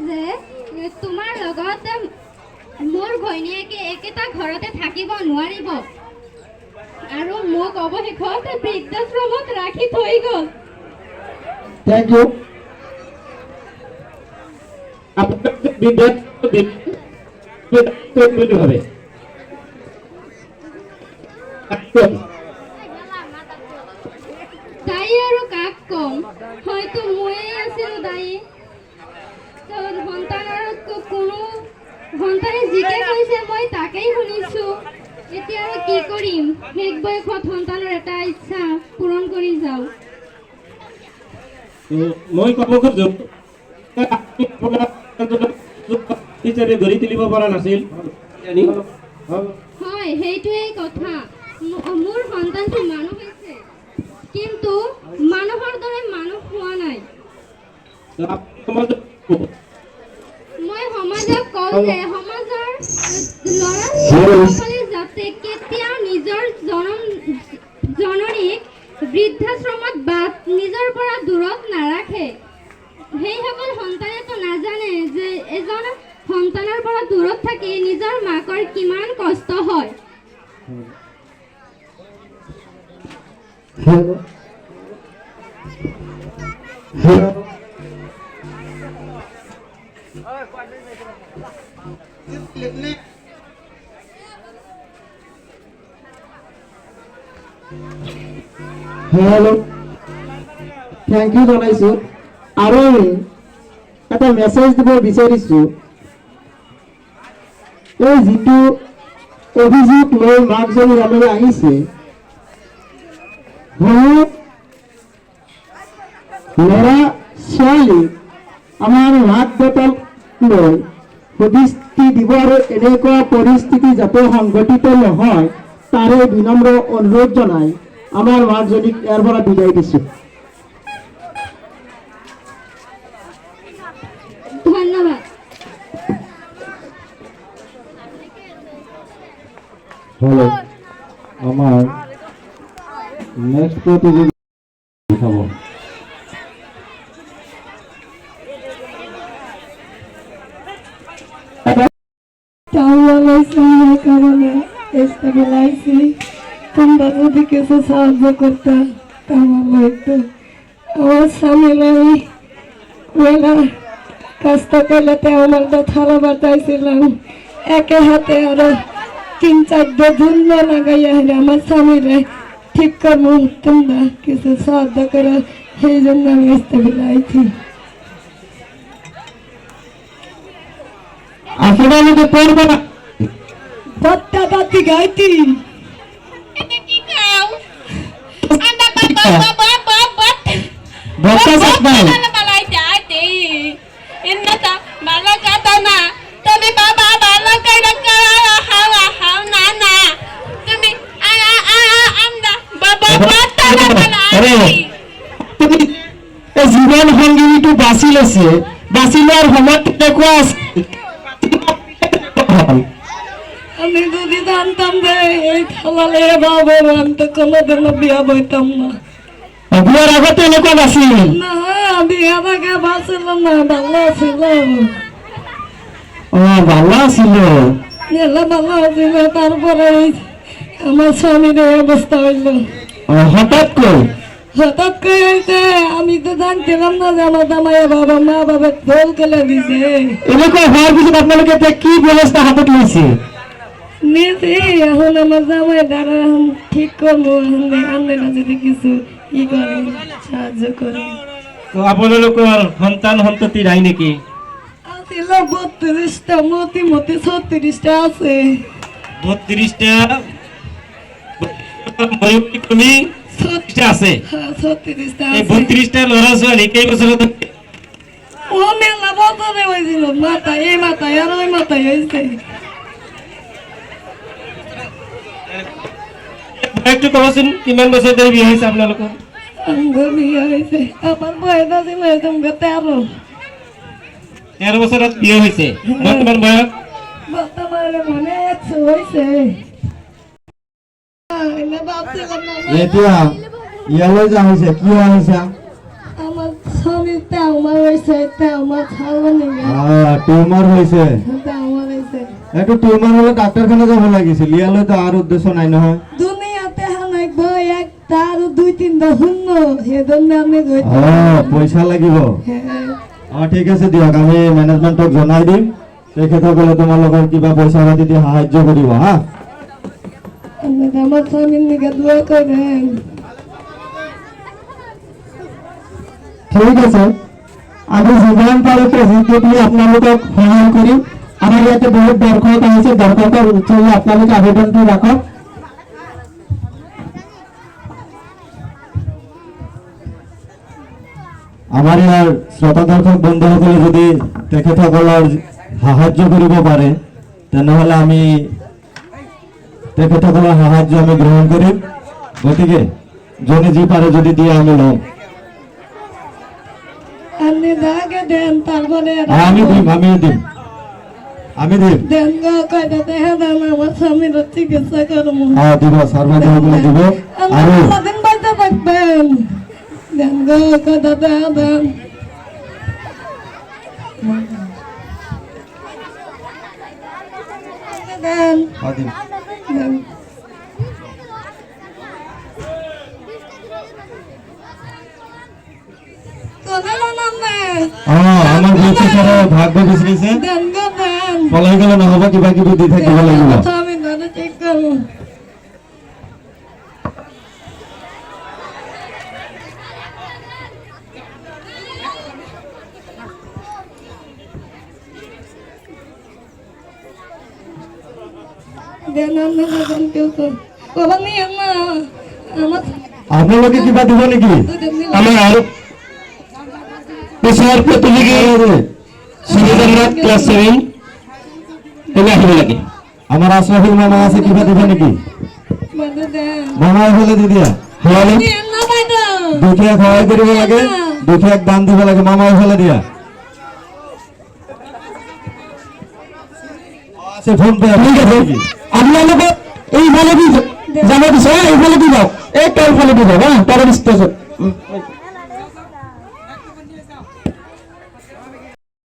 যে তোমাৰ লগত মোৰ ঘৈণীয়েকে একেটা ঘৰতে থাকিব নোৱাৰিব আৰু মোক অৱশেষত বৃদ্ধাশ্ৰমত ৰাখি থৈ গ'ল। Thank you. আপনাদের বিদ্যার্থী হবে তাই আৰু কাক কম, হয়তো ময়ে আছিলো দায়ী। সন্তানৰ কোনো সন্তানে যিকে কৈছে মই তাকেই শুনিছো। এতিয়া আৰু কি কৰিম, শেষ বয়সত সন্তানৰ এটা ইচ্ছা পূৰণ কৰি যাওঁ। মই ক'ব খোজো গঢ়ি তুলিব পৰা নাছিল। হয়, সেইটোৱেই কথা। মোৰ সন্তানটো মানুহ হৈছে, কিন্তু মানুহৰ দৰে মানুহ হোৱা নাই। মই সমাজক কওঁ যে সমাজৰ ল'ৰা-ছোৱালী যাতে কেতিয়াও নিজৰ জননীক বৃদ্ধাশ্ৰমত বা নিজৰ পৰা দূৰত নাৰাখে। সেইসকল সন্তানেতো নাজানে যে এজন সন্তানৰ পৰা দূৰত থাকি নিজৰ মাকৰ কিমান কষ্ট হয়। হেল্ল', থেংক ইউ জনাইছো। আৰু এটা মেছেজ দিব বিচাৰিছো। এই যিটো অভিযোগ লৈ মাকজনী ইয়ালৈ আহিছে, ল'ৰা ছোৱালী আমাৰ মাক দেউতাক লৈ সুদৃষ্টি দিব আৰু এনেকুৱা পৰিস্থিতি যাতে সংঘটিত নহয় তাৰে বিনম্ৰ অনুৰোধ জনাই আমাৰ মাকজনীক ইয়াৰ পৰা বিদায় দিছো। ধন্যবাদ। হলো আমার নেক্সট প্রতিযোগিতা দেখাবো। তোমরা যদি কিছু সাহায্য করতে আমার স্বামীরা কাজটা করলেতে আমার থালা বাতাইছিলাম একে হাতে আরো 3-4 ধুন্দ লাগাইয়া হলে আমার স্বামীরে ঠিক করবো। তোমরা কিছু সাহায্য করো, সেই জন্য আমি ইস্তেবিলাইছি। আসলে আমি তো পড়বো না। বাত্তা বাতি গাইতি জীবন সংগীটো বাছি লৈছে, বাছি লোৱাৰ সময়ত তেনেকুৱা আছে। আমি যদি জানতাম যে এই থালালে বাবা আমি তো কোনোদিনও বিয়া বইতাম না। বিয়ার আগতে এনেকুৱা নাছিল না, বিয়ার আগে বাঁচিল না, ভালো ছিল। ভালো আছিল, ভালো আছিল। তারপরে আমার স্বামীর এই অবস্থা হইল। হঠাৎ করে হইতে আমি তো জানছিলাম না যে আমার জামাইয়া বাবা মা বাবা দোল কেলে দিছে। এনেকুৱা হওয়ার পিছত আপনালোকে কি ব্যবস্থা হাতত লৈছে? নিয়েছি। এখন আমার জামাই দ্বারা ঠিক করবো। আন্দেরা যদি কিছু ই করে সাহায্য করে। তো আপোনালোকৰ সন্তান সন্ততি নাই নেকি? আছিল 32টা, মতি 36টা আছে। 32টা তুমি 36টা আছে। 36টা এই আছে। 32টা ল'ৰা ছোৱালী কেই বছৰত? ও মেলা বছরে হয়েছিল। মাথায় এই মাথায় আর ওই মাথায় হয়েছে। একটু কবচোন কিমান বছৰ ধৰি বিয়া হৈছে আপোনালোকৰ? বিয়া হয়েছে আমার বয়স আছিল তোমাকে 13। 13 বছৰত বিয়া হৈছে। বৰ্তমান বয়স বর্তমানে মানে 100 হয়েছে। এতিয়া ইয়ালৈ যা হৈছে কি হৈছে? আমার স্বামী আমার হয়েছে আমার খাওয়া নেই টিউমার হয়েছে আমার হয়েছে একটু টিউমার হলে ডাক্তারখানা যাব লাগিছিল ইয়ালে তো আর উদ্দেশ্য নাই নহয় দুনিয়াতে হানাইব একটা আর 2-3টা শূন্য সেজন্য আমি ও পয়সা লাগিব ঠিক আছে দিয়ক আমি মেনেজমেন্টক জনাই দিম তেখেতসকলে তোমালোকৰ কিবা পইচা পাতি দি সাহায্য কৰিব হা আমার স্বামীর নিকে দোয়া করেন ঠিক আছে আমি যিমান পাৰো পজিটিভলি আপোনালোকক সহায় কৰিম আমাৰ ইয়াতে বহুত দৰ্শক আহিছে দৰ্শকৰ ওচৰলৈ আপোনালোকে আবেদনটো ৰাখক আমাৰ ইয়াৰ শ্ৰোতা দৰ্শক বন্ধুসকলে যদি তেখেতসকলৰ সাহায্য কৰিব পাৰে তেনেহ'লে আমি তেখেতসকলৰ সাহায্য আমি গ্ৰহণ কৰিম গতিকে যোনে যি পাৰে যদি দিয়ে আমি ল'ম আপনি যাকে দেন তারপরে আমি দিম দেন গো কয়টা দেখা দেন আমার স্বামীর চিকিৎসা করবো দিব সার্বজনীন দিব আৰু দিন বাজে থাকবেন দেন গো কয়টা দেখা দেন দেন দিম দেন আমাৰ বলছি স্যাৰ ভাগ্য বিচাৰিছে দেন গো দেন পলাই গ'লে নহ'ব কিবা কিবি দি থাকিব লাগিব স্বামী ধরে ঠিক করবো দেন দেন কেউ তো বাবা নিয়ে না আমার আপোনালোকে কিবা দিব নেকি আমার আর স্যার প্রতিযোগী সুরেন্দ্রনাথ ক্লাস 7 এনে আহিব লাগে আমাৰ আশ্ৰফুল মামা আছে কিবা দিব নেকি মানে দেন মামা এইফালে দি দিয়া নিয়ে না বাইদা দুখীয়াক সহায় কৰিব লাগে দুখীয়াক দান দিব লাগে মামা এইফালে দিয়া আছে ফোন পে ঠিক আছে আপোনালোকে এইফালে দি যাব দিছে এইফালে দি যাওক এই তলফালে দি যাওক হা তাৰ ষ্টেজত